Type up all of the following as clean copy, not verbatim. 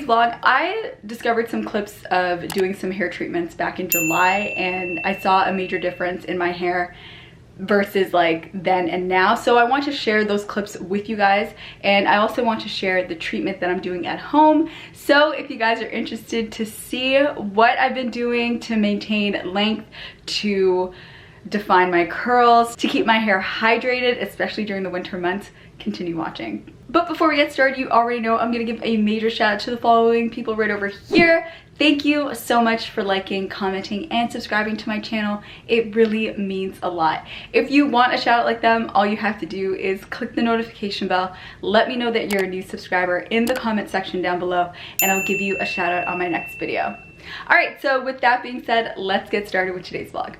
today's vlog, I discovered some clips of doing some hair treatments back in July, and I saw a major difference in my hair versus like then and now. So I want to share those clips with you guys, and I also want to share the treatment that I'm doing at home. So if you guys are interested to see what I've been doing to maintain length, to define my curls, to keep my hair hydrated, especially during the winter months, continue watching. But before we get started, you already know I'm gonna give a major shout out to the following people right over here. Thank you so much for liking, commenting, and subscribing to my channel. It really means a lot. If you want a shout out like them, all you have to do is click the notification bell. Let me know that you're a new subscriber in the comment section down below, and I'll give you a shout out on my next video. All right, so with that being said, let's get started with today's vlog.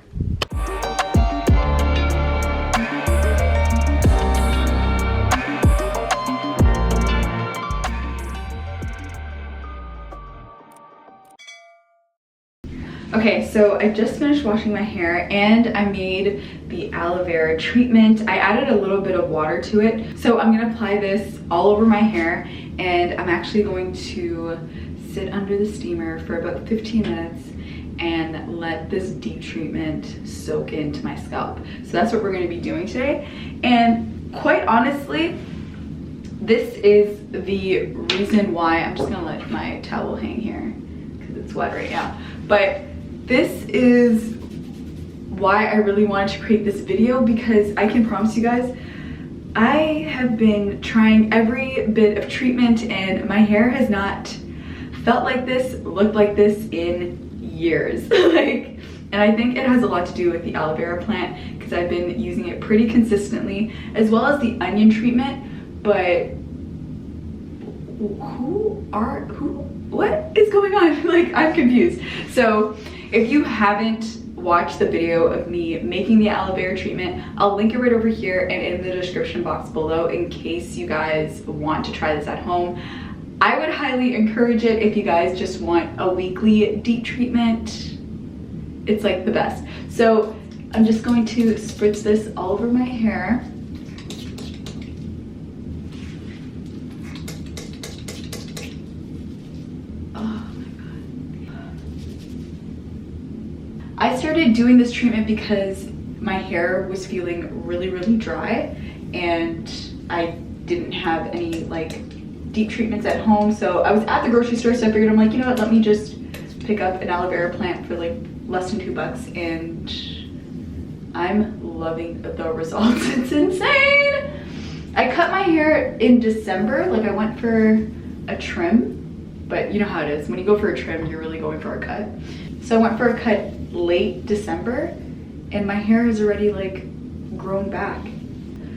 Okay, so I just finished washing my hair and I made the aloe vera treatment. I added a little bit of water to it. So I'm gonna apply this all over my hair, and I'm actually going to sit under the steamer for about 15 minutes and let this deep treatment soak into my scalp. So that's what we're gonna be doing today. And quite honestly, this is the reason why I'm just gonna let my towel hang here because it's wet right now. But this is why I really wanted to create this video, because I can promise you guys, I have been trying every bit of treatment and my hair has not felt like this, looked like this in years. And I think it has a lot to do with the aloe vera plant, because I've been using it pretty consistently, as well as the onion treatment. But what is going on? Like, I'm confused. So if you haven't watched the video of me making the aloe vera treatment, I'll link it right over here and in the description box below in case you guys want to try this at home. I would highly encourage it if you guys just want a weekly deep treatment. It's like the best. So I'm just going to spritz this all over my hair. I started doing this treatment because my hair was feeling really dry, and I didn't have any like deep treatments at home. So I was at the grocery store, so I figured, I'm like, you know what, let me just pick up an aloe vera plant for like less than $2, and I'm loving the results. It's insane. I cut my hair in December. Like, I went for a trim, but you know how it is. When you go for a trim, you're really going for a cut. So I went for a cut late December, and my hair is already like grown back.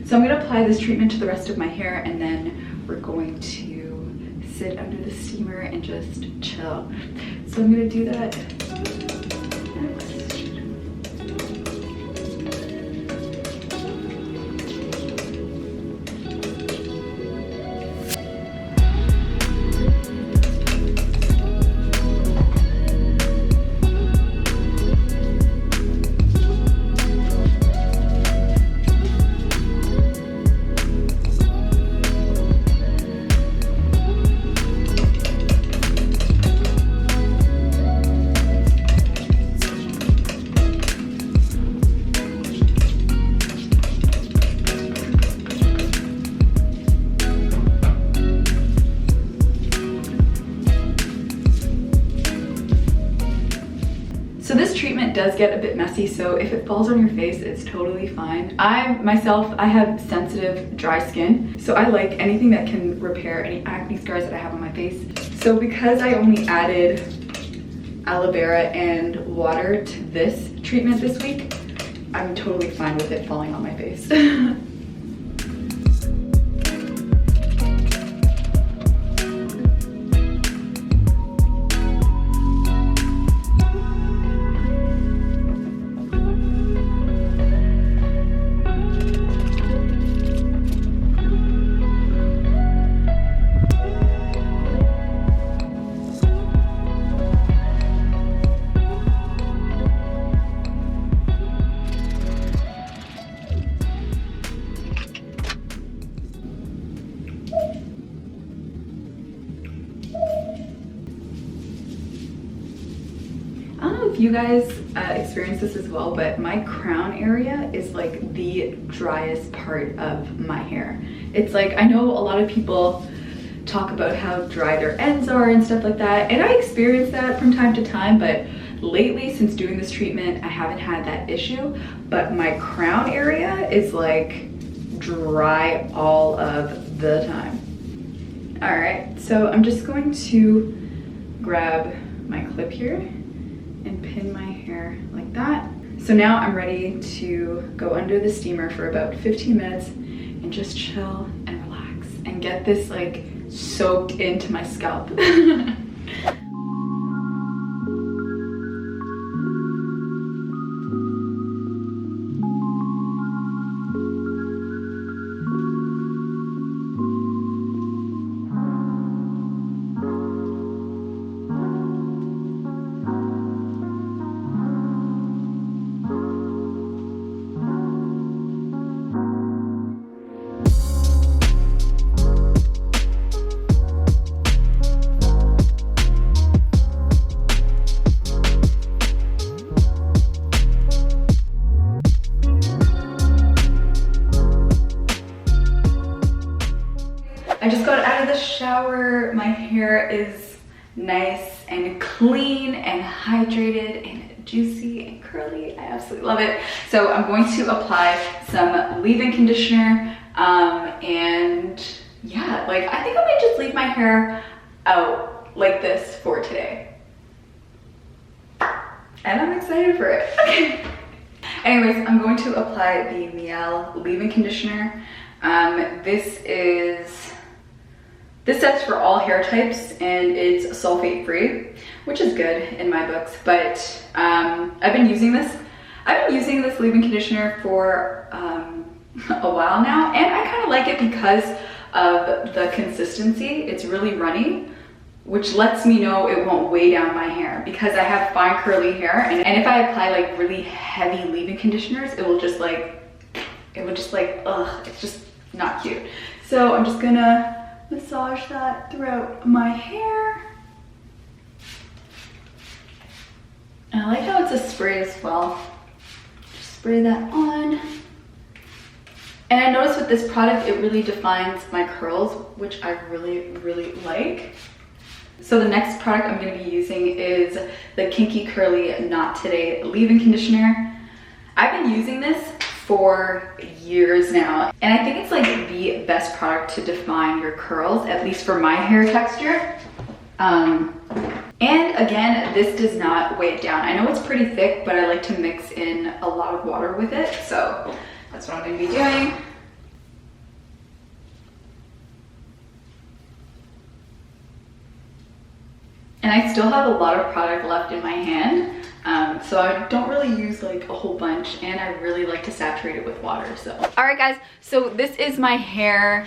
So I'm gonna apply this treatment to the rest of my hair, and then we're going to sit under the steamer and just chill. So I'm gonna do that next. So this treatment does get a bit messy, so if it falls on your face, it's totally fine. I have sensitive dry skin, so I like anything that can repair any acne scars that I have on my face. So because I only added aloe vera and water to this treatment this week, I'm totally fine with it falling on my face. I don't know if you guys experience this as well, but my crown area is like the driest part of my hair. It's like, I know a lot of people talk about how dry their ends are and stuff like that, and I experience that from time to time, but lately, since doing this treatment, I haven't had that issue. But my crown area is like dry all of the time. All right, so I'm just going to grab my clip here and pin my hair like that. So now I'm ready to go under the steamer for about 15 minutes and just chill and relax and get this like soaked into my scalp. I just got out of the shower. My hair is nice and clean and hydrated and juicy and curly. I absolutely love it. So I'm going to apply some leave-in conditioner and yeah, like I think I might just leave my hair out like this for today. And I'm excited for it. Okay. Anyways, I'm going to apply the Miel leave-in conditioner. This sets for all hair types and it's sulfate free, which is good in my books, but I've been using this leave-in conditioner for a while now, and I kind of like it because of the consistency. It's really runny, which lets me know it won't weigh down my hair because I have fine curly hair, and if I apply like really heavy leave-in conditioners, it would just like, ugh, it's just not cute. So I'm just gonna massage that throughout my hair. And I like how it's a spray as well. Just spray that on. And I noticed with this product, it really defines my curls, which I really, really like. So the next product I'm going to be using is the Kinky Curly Not Today leave-in conditioner. I've been using this for years now, and I think it's like the best product to define your curls, at least for my hair texture. And again, this does not weigh it down. I know it's pretty thick, but I like to mix in a lot of water with it, so that's what I'm going to be doing. And I still have a lot of product left in my hand. So I don't really use like a whole bunch, and I really like to saturate it with water. So all right guys, so this is my hair.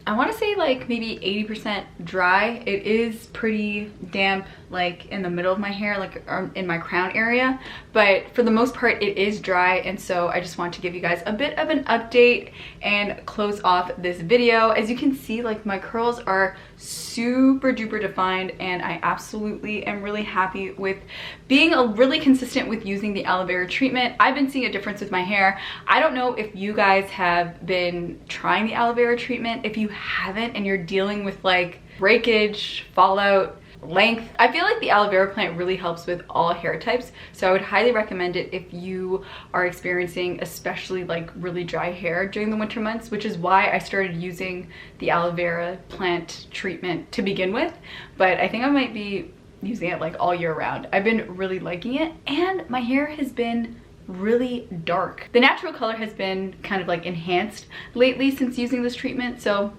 I want to say like maybe 80% dry. It is pretty damp like in the middle of my hair, like in my crown area, but for the most part it is dry, and so I just want to give you guys a bit of an update and close off this video. As you can see, like my curls are super duper defined, and I absolutely am really happy with being really consistent with using the aloe vera treatment. I've been seeing a difference with my hair. I don't know if you guys have been trying the aloe vera treatment. If you haven't and you're dealing with like breakage, fallout, length, I feel like the aloe vera plant really helps with all hair types, so I would highly recommend it if you are experiencing especially like really dry hair during the winter months, which is why I started using the aloe vera plant treatment to begin with. But I think I might be using it like all year round. I've been really liking it, and my hair has been really dark. The natural color has been kind of like enhanced lately since using this treatment, so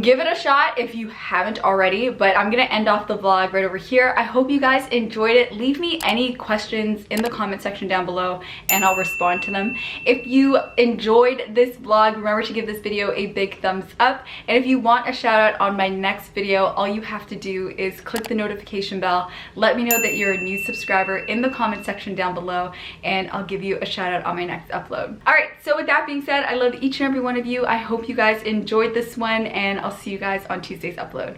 give it a shot if you haven't already. But I'm gonna end off the vlog right over here. I hope you guys enjoyed it. Leave me any questions in the comment section down below and I'll respond to them. If you enjoyed this vlog, remember to give this video a big thumbs up, and if you want a shout out on my next video, all you have to do is click the notification bell, let me know that you're a new subscriber in the comment section down below, and I'll give you a shout out on my next upload. All right, so with that being said, I love each and every one of you. I hope you guys enjoyed this one, and I'll see you guys on Tuesday's upload.